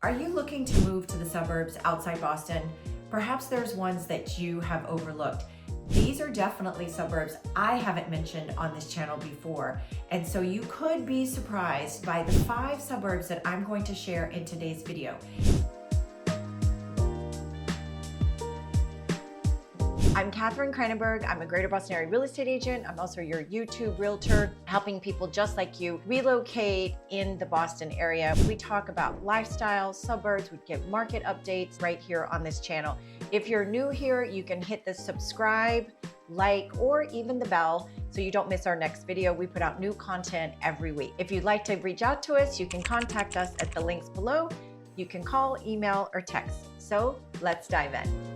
Are you looking to move to the suburbs outside Boston? Perhaps there's ones that you have overlooked. These are definitely suburbs I haven't mentioned on this channel before. And so you could be surprised by the 5 suburbs that I'm going to share in today's video. I'm Katherine Kranenburg. I'm a Greater Boston area real estate agent. I'm also your YouTube realtor, helping people just like you relocate in the Boston area. We talk about lifestyle, suburbs, we give market updates right here on this channel. If you're new here, you can hit the subscribe, like, or even the bell so you don't miss our next video. We put out new content every week. If you'd like to reach out to us, you can contact us at the links below. You can call, email, or text. So let's dive in.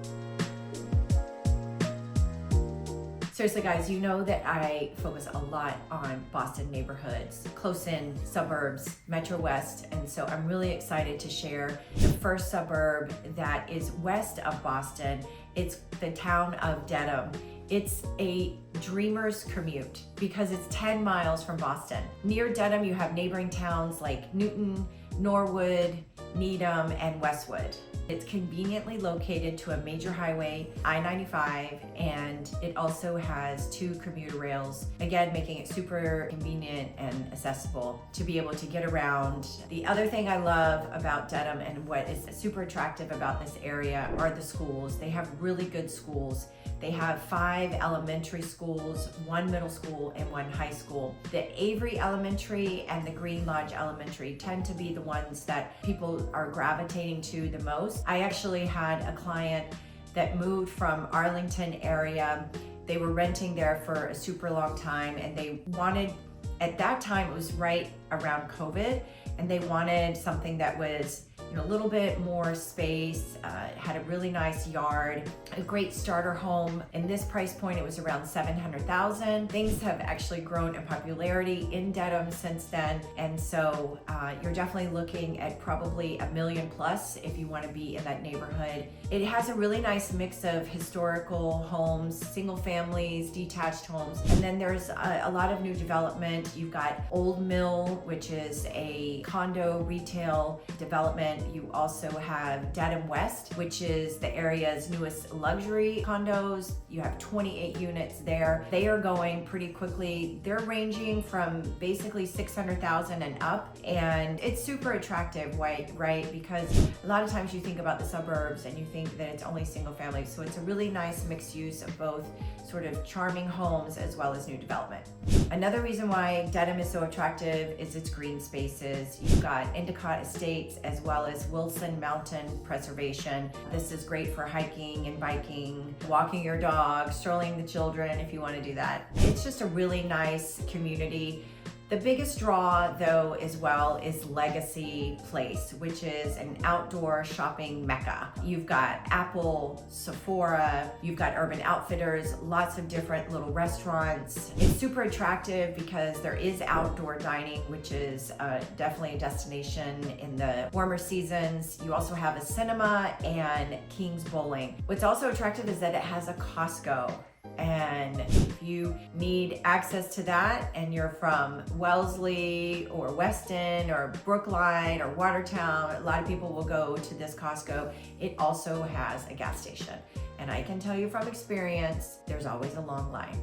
Seriously guys, you know that I focus a lot on Boston neighborhoods, close-in suburbs, Metrowest, and so I'm really excited to share the first suburb that is west of Boston. It's the town of Dedham. It's a dreamer's commute because it's 10 miles from Boston. Near Dedham, you have neighboring towns like Newton, Norwood, Needham, and Westwood. It's conveniently located to a major highway, I-95, and it also has 2 commuter rails, again, making it super convenient and accessible to be able to get around. The other thing I love about Dedham and what is super attractive about this area are the schools. They have really good schools. They have 5 elementary schools, 1 middle school, and 1 high school. The Avery Elementary and the Green Lodge Elementary tend to be the ones that people are gravitating to the most. I actually had a client that moved from Arlington area. They were renting there for a super long time, and they wanted, at that time it was right around COVID, and they wanted something that was a little bit more space, had a really nice yard, a great starter home. In this price point, it was around $700,000. Things have actually grown in popularity in Dedham since then, and so you're definitely looking at probably $1 million plus if you want to be in that neighborhood. It has a really nice mix of historical homes, single families, detached homes, and then there's a lot of new development. You've got Old Mill, which is a condo retail development. You also have Dedham West, which is the area's newest luxury condos. You have 28 units there. They are going pretty quickly. They're ranging from basically $600,000 and up, and it's super attractive, right? Because a lot of times you think about the suburbs and you think that it's only single family. So it's a really nice mixed use of both sort of charming homes as well as new development. Another reason why Dedham is so attractive is its green spaces. You've got Endicott Estates as well as Wilson Mountain Preservation. This is great for hiking and biking, walking your dog, strolling the children if you want to do that. It's just a really nice community. The biggest draw, though, as well, is Legacy Place, which is an outdoor shopping mecca. You've got Apple, Sephora, you've got Urban Outfitters, lots of different little restaurants. It's super attractive because there is outdoor dining, which is definitely a destination in the warmer seasons. You also have a cinema and King's Bowling. What's also attractive is that it has a Costco. And if you need access to that and you're from Wellesley or Weston or Brookline or Watertown, a lot of people will go to this Costco. It also has a gas station. And I can tell you from experience, there's always a long line.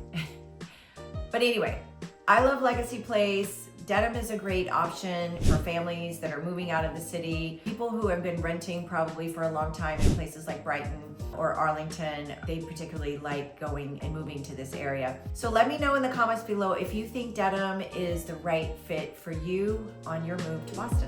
But anyway, I love Legacy Place. Dedham is a great option for families that are moving out of the city. People who have been renting probably for a long time in places like Brighton or Arlington, they particularly like going and moving to this area. So let me know in the comments below if you think Dedham is the right fit for you on your move to Boston.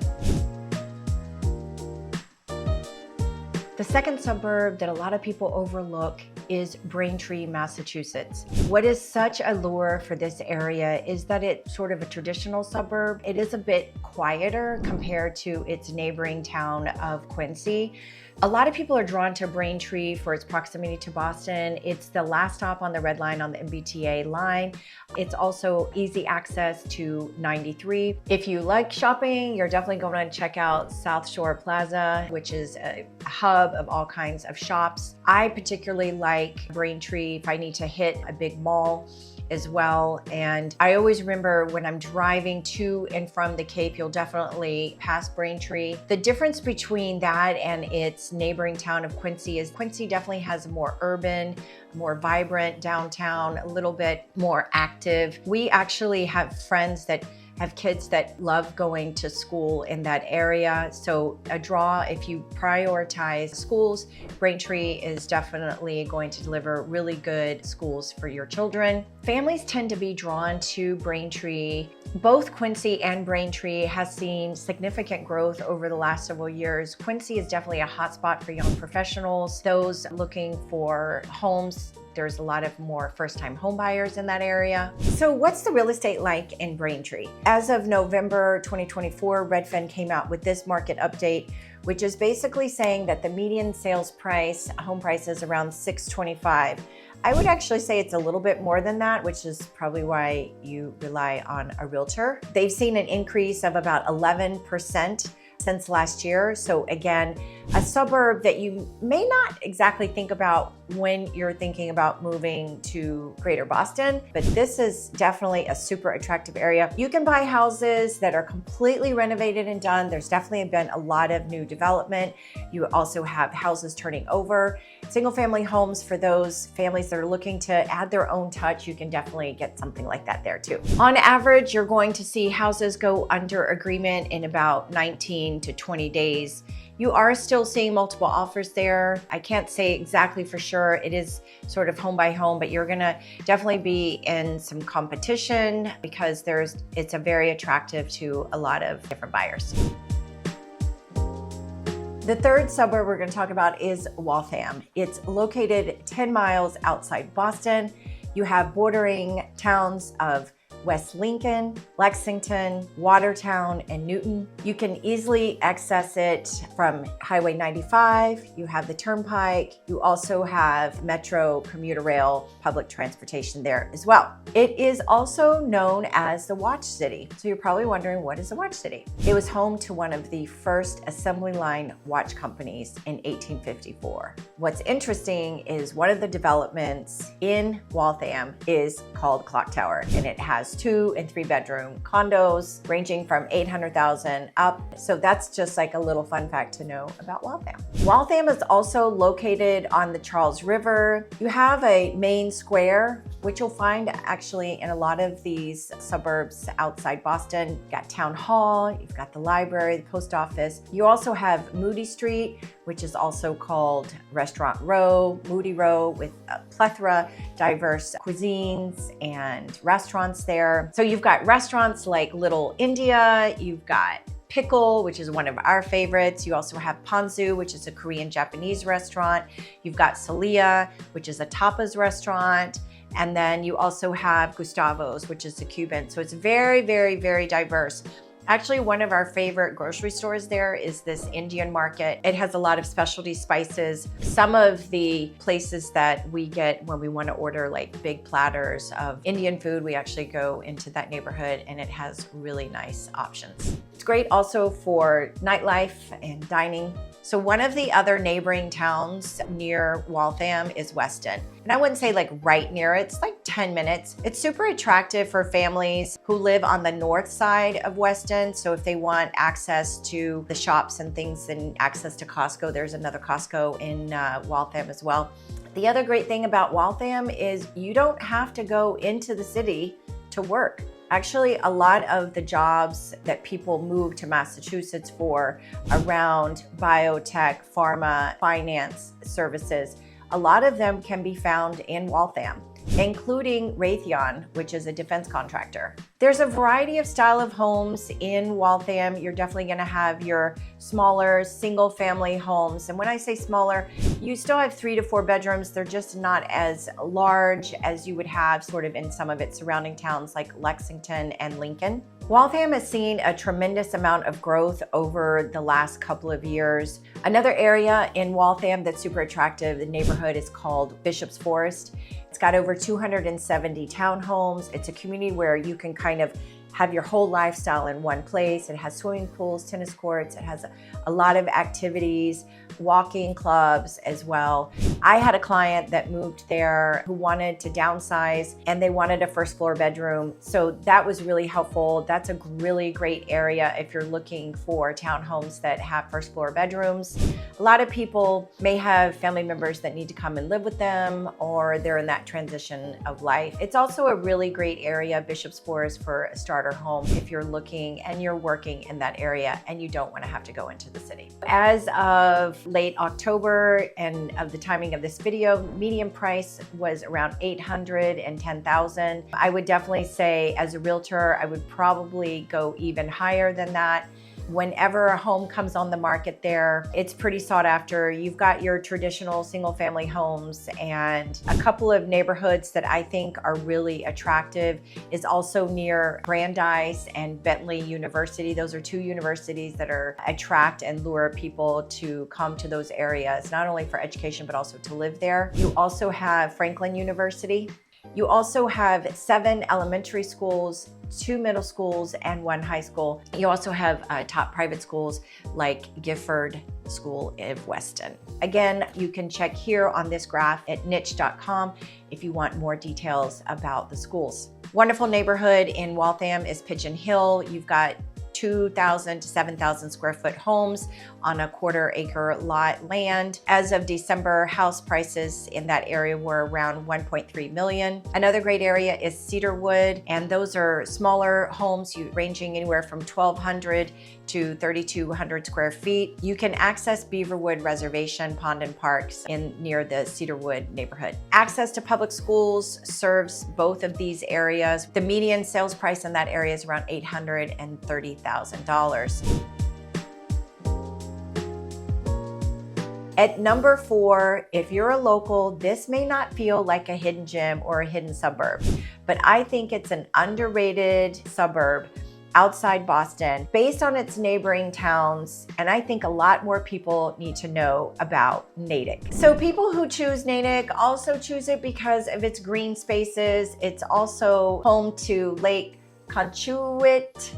The second suburb that a lot of people overlook is Braintree, Massachusetts. What is such a lure for this area is that it's sort of a traditional suburb. It is a bit quieter compared to its neighboring town of Quincy. A lot of people are drawn to Braintree for its proximity to Boston. It's the last stop on the Red Line on the MBTA line. It's also easy access to 93. If you like shopping, you're definitely going to check out South Shore Plaza, which is a hub of all kinds of shops. I particularly like Braintree if I need to hit a big mall. as well. And I always remember when I'm driving to and from the Cape, you'll definitely pass Braintree. The difference between that and its neighboring town of Quincy is Quincy definitely has a more urban, more vibrant downtown, a little bit more active. We actually have friends that have kids that love going to school in that area. So a draw, if you prioritize schools, Braintree is definitely going to deliver really good schools for your children. Families tend to be drawn to Braintree. Both Quincy and Braintree has seen significant growth over the last several years. Quincy is definitely a hotspot for young professionals, those looking for homes. There's a lot of more first-time home buyers in that area. So what's the real estate like in Braintree? As of November 2024, Redfin came out with this market update, which is basically saying that the median sales price, home price is around $625. I would actually say it's a little bit more than that, which is probably why you rely on a realtor. They've seen an increase of about 11% since last year. So again, a suburb that you may not exactly think about when you're thinking about moving to Greater Boston, but this is definitely a super attractive area. You can buy houses that are completely renovated and done. There's definitely been a lot of new development. You also have houses turning over. Single family homes for those families that are looking to add their own touch, you can definitely get something like that there too. On average, you're going to see houses go under agreement in about 19 to 20 days. You are still seeing multiple offers there. I can't say exactly for sure. It is sort of home by home, but you're gonna definitely be in some competition because it's a very attractive to a lot of different buyers. The third suburb we're going to talk about is Waltham. It's located 10 miles outside Boston. You have bordering towns of West Lincoln, Lexington, Watertown, and Newton. You can easily access it from Highway 95. You have the Turnpike. You also have Metro, commuter rail, public transportation there as well. It is also known as the Watch City. So you're probably wondering, what is the Watch City? It was home to one of the first assembly line watch companies in 1854. What's interesting is one of the developments in Waltham is called Clock Tower, and it has 2 and 3 bedroom condos ranging from $800,000 up. So that's just like a little fun fact to know about Waltham. Waltham is also located on the Charles River. You have a main square, which you'll find actually in a lot of these suburbs outside Boston. You've got Town Hall, you've got the library, the post office. You also have Moody Street, which is also called Restaurant Row, Moody Row, with a plethora, diverse cuisines and restaurants there. So you've got restaurants like Little India, you've got Pickle, which is one of our favorites. You also have Ponzu, which is a Korean Japanese restaurant. You've got Celia, which is a tapas restaurant. And then you also have Gustavo's, which is a Cuban. So it's very, very, very diverse. Actually, one of our favorite grocery stores there is this Indian market. It has a lot of specialty spices. Some of the places that we get when we want to order like big platters of Indian food, we actually go into that neighborhood and it has really nice options. It's great also for nightlife and dining. So one of the other neighboring towns near Waltham is Weston. And I wouldn't say like right near it, it's like 10 minutes. It's super attractive for families who live on the north side of Weston. So if they want access to the shops and things and access to Costco, there's another Costco in Waltham as well. The other great thing about Waltham is you don't have to go into the city to work. Actually, a lot of the jobs that people move to Massachusetts for around biotech, pharma, finance services, a lot of them can be found in Waltham, including Raytheon, which is a defense contractor. There's a variety of style of homes in Waltham. You're definitely gonna have your smaller single family homes. And when I say smaller, you still have 3 to 4 bedrooms. They're just not as large as you would have sort of in some of its surrounding towns like Lexington and Lincoln. Waltham has seen a tremendous amount of growth over the last couple of years. Another area in Waltham that's super attractive, the neighborhood is called Bishop's Forest. It's got over 270 townhomes. It's a community where you can kind of have your whole lifestyle in one place. It has swimming pools, tennis courts. It has a lot of activities, walking clubs as well. I had a client that moved there who wanted to downsize and they wanted a first floor bedroom. So that was really helpful. That's a really great area if you're looking for townhomes that have first floor bedrooms. A lot of people may have family members that need to come and live with them, or they're in that transition of life. It's also a really great area, Bishop's Forest, for a starter home if you're looking and you're working in that area and you don't want to have to go into the city. As of late October and of the timing of this video, median price was around $810,000. I would definitely say as a realtor, I would probably go even higher than that. Whenever a home comes on the market there, it's pretty sought after. You've got your traditional single family homes, and a couple of neighborhoods that I think are really attractive is also near Brandeis and Bentley University. Those are two universities that attract and lure people to come to those areas, not only for education, but also to live there. You also have Franklin University. You also have 7 elementary schools, 2 middle schools, and 1 high school. You also have top private schools like Gifford School of Weston. Again, you can check here on this graph at niche.com if you want more details about the schools. Wonderful neighborhood in Waltham is Pigeon Hill. You've got 2,000 to 7,000 square foot homes on a quarter-acre lot land. As of December, house prices in that area were around 1.3 million. Another great area is Cedarwood, and those are smaller homes ranging anywhere from 1,200 to 3,200 square feet. You can access Beaverwood Reservation Pond and Parks near the Cedarwood neighborhood. Access to public schools serves both of these areas. The median sales price in that area is around $830,000. At number 4, if you're a local, this may not feel like a hidden gem or a hidden suburb, but I think it's an underrated suburb outside Boston based on its neighboring towns, and I think a lot more people need to know about Natick. So people who choose Natick also choose it because of its green spaces. It's also home to Lake Contituate.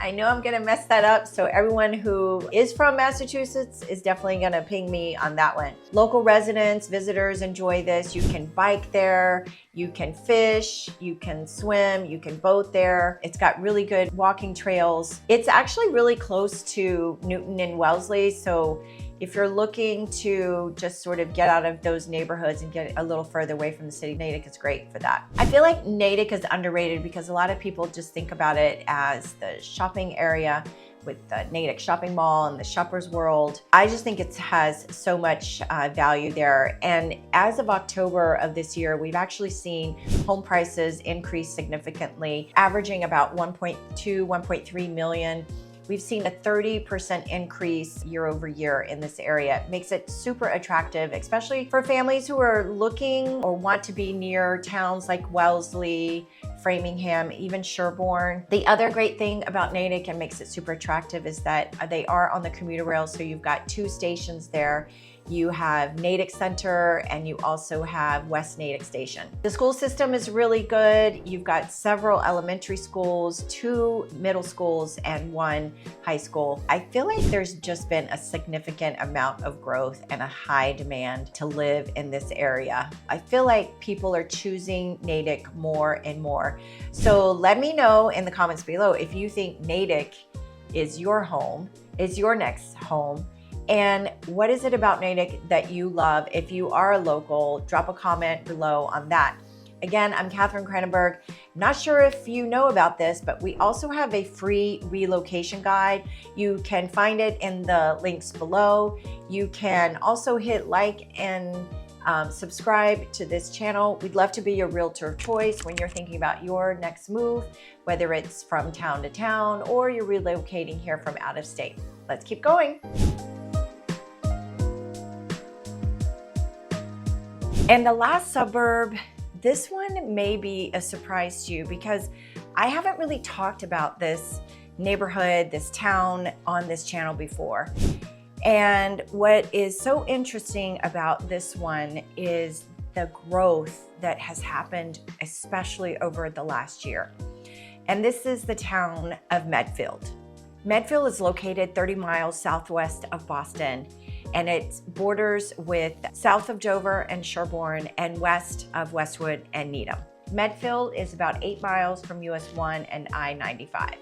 I know I'm gonna mess that up, so everyone who is from Massachusetts is definitely gonna ping me on that one. Local residents, visitors enjoy this. You can bike there, you can fish, you can swim, you can boat there. It's got really good walking trails. It's actually really close to Newton and Wellesley, so if you're looking to just sort of get out of those neighborhoods and get a little further away from the city, Natick is great for that. I feel like Natick is underrated because a lot of people just think about it as the shopping area with the Natick shopping mall and the Shoppers World. I just think it has so much value there. And as of October of this year, we've actually seen home prices increase significantly, averaging about 1.2, 1.3 million. We've seen a 30% increase year over year in this area. It makes it super attractive, especially for families who are looking or want to be near towns like Wellesley, Framingham, even Sherborne. The other great thing about Natick and makes it super attractive is that they are on the commuter rail, so you've got 2 stations there. You have Natick Center and you also have West Natick Station. The school system is really good. You've got several elementary schools, 2 middle schools, and 1 high school. I feel like there's just been a significant amount of growth and a high demand to live in this area. I feel like people are choosing Natick more and more. So let me know in the comments below if you think Natick is your home, is your next home. And what is it about Natick that you love? If you are a local, drop a comment below on that. Again, I'm Katherine Kranenburg. Not sure if you know about this, but we also have a free relocation guide. You can find it in the links below. You can also hit like and subscribe to this channel. We'd love to be your realtor of choice when you're thinking about your next move, whether it's from town to town or you're relocating here from out of state. Let's keep going. And the last suburb, this one may be a surprise to you because I haven't really talked about this neighborhood, this town on this channel before. And what is so interesting about this one is the growth that has happened, especially over the last year. And this is the town of Medfield. Medfield is located 30 miles southwest of Boston. and it borders with south of Dover and Sherborne and west of Westwood and Needham. Medfield is about 8 miles from US 1 and I-95.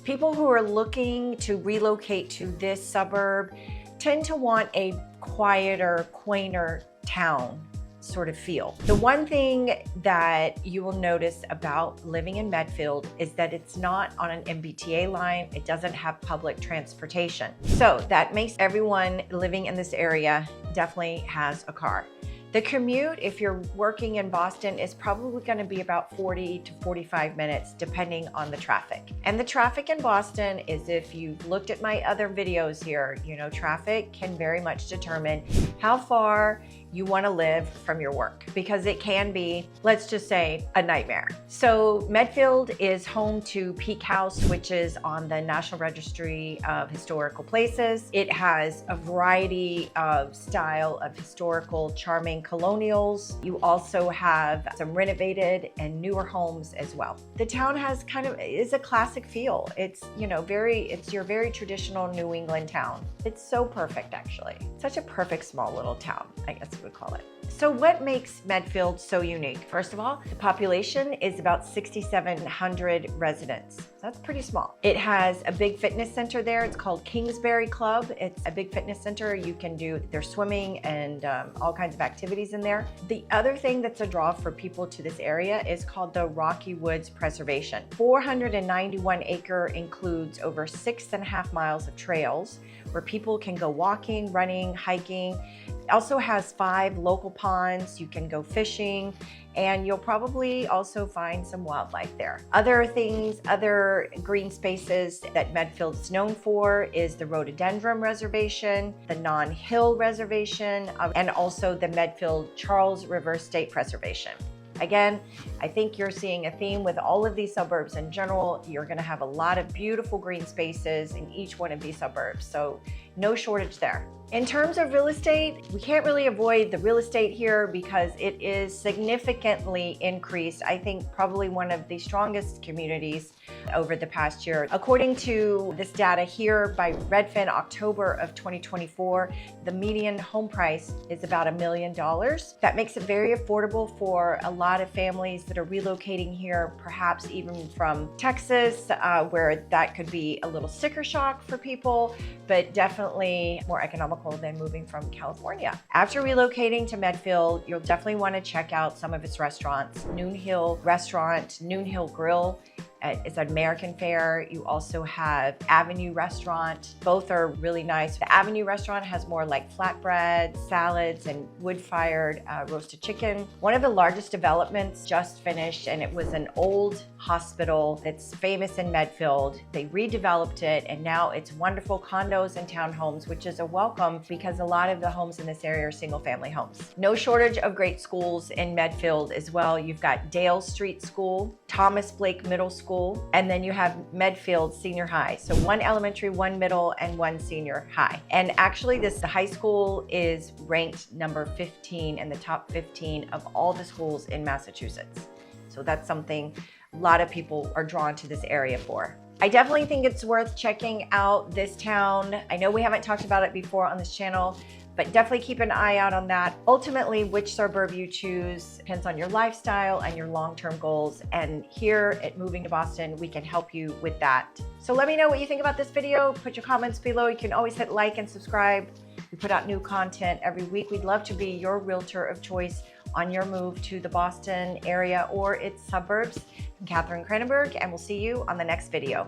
People who are looking to relocate to this suburb tend to want a quieter, quainter town sort of feel. The one thing that you will notice about living in Medfield is that it's not on an MBTA line. It doesn't have public transportation. So that makes everyone living in this area definitely has a car. The commute, if you're working in Boston, is probably going to be about 40 to 45 minutes, depending on the traffic. And the traffic in Boston is, if you've looked at my other videos here, you know, traffic can very much determine how far you want to live from your work, because it can be, let's just say, a nightmare. So Medfield is home to Peak House, which is on the National Registry of Historical Places. It has a variety of style of historical, charming colonials. You also have some renovated and newer homes as well. The town has is a classic feel. It's, you know, it's your very traditional New England town. It's so perfect, actually. Such a perfect small little town, I guess we would call it. So what makes Medfield so unique? First of all, the population is about 6,700 residents. That's pretty small. It has a big fitness center there. It's called Kingsbury Club. It's a big fitness center. You can do, there's swimming and all kinds of activities in there. The other thing that's a draw for people to this area is called the Rocky Woods Preservation. 491 acre includes over 6.5 miles of trails where people can go walking, running, hiking. It also has 5 local ponds. You can go fishing, and you'll probably also find some wildlife there. Other green spaces that Medfield is known for is the Rhododendron Reservation, the Non-Hill Reservation, and also the Medfield Charles River State Preservation. Again, I think you're seeing a theme with all of these suburbs in general. You're going to have a lot of beautiful green spaces in each one of these suburbs, so no shortage there. In terms of real estate, we can't really avoid the real estate here because it is significantly increased. I think probably one of the strongest communities over the past year. According to this data here by Redfin, October of 2024, the median home price is about $1 million. That makes it very affordable for a lot of families that are relocating here, perhaps even from Texas, where that could be a little sticker shock for people, but definitely more economical than moving from California. After relocating to Medfield, you'll definitely want to check out some of its restaurants. Noon Hill Restaurant, Noon Hill Grill, it's an American fare. You also have Avenue Restaurant. Both are really nice. The Avenue Restaurant has more like flatbread, salads, and wood-fired roasted chicken. One of the largest developments just finished, and it was an old hospital that's famous in Medfield. They redeveloped it, and now it's wonderful condos and townhomes, which is a welcome because a lot of the homes in this area are single-family homes. No shortage of great schools in Medfield as well. You've got Dale Street School, Thomas Blake Middle School, and then you have Medfield Senior High. So 1 elementary, 1 middle, and 1 senior high. And actually the high school is ranked number 15 in the top 15 of all the schools in Massachusetts. So that's something a lot of people are drawn to this area for. I definitely think it's worth checking out this town. I know we haven't talked about it before on this channel, but definitely keep an eye out on that. Ultimately, which suburb you choose depends on your lifestyle and your long-term goals. And here at Moving to Boston, we can help you with that. So let me know what you think about this video. Put your comments below. You can always hit like and subscribe. We put out new content every week. We'd love to be your realtor of choice on your move to the Boston area or its suburbs. I'm Katherine Kranenburg, and we'll see you on the next video.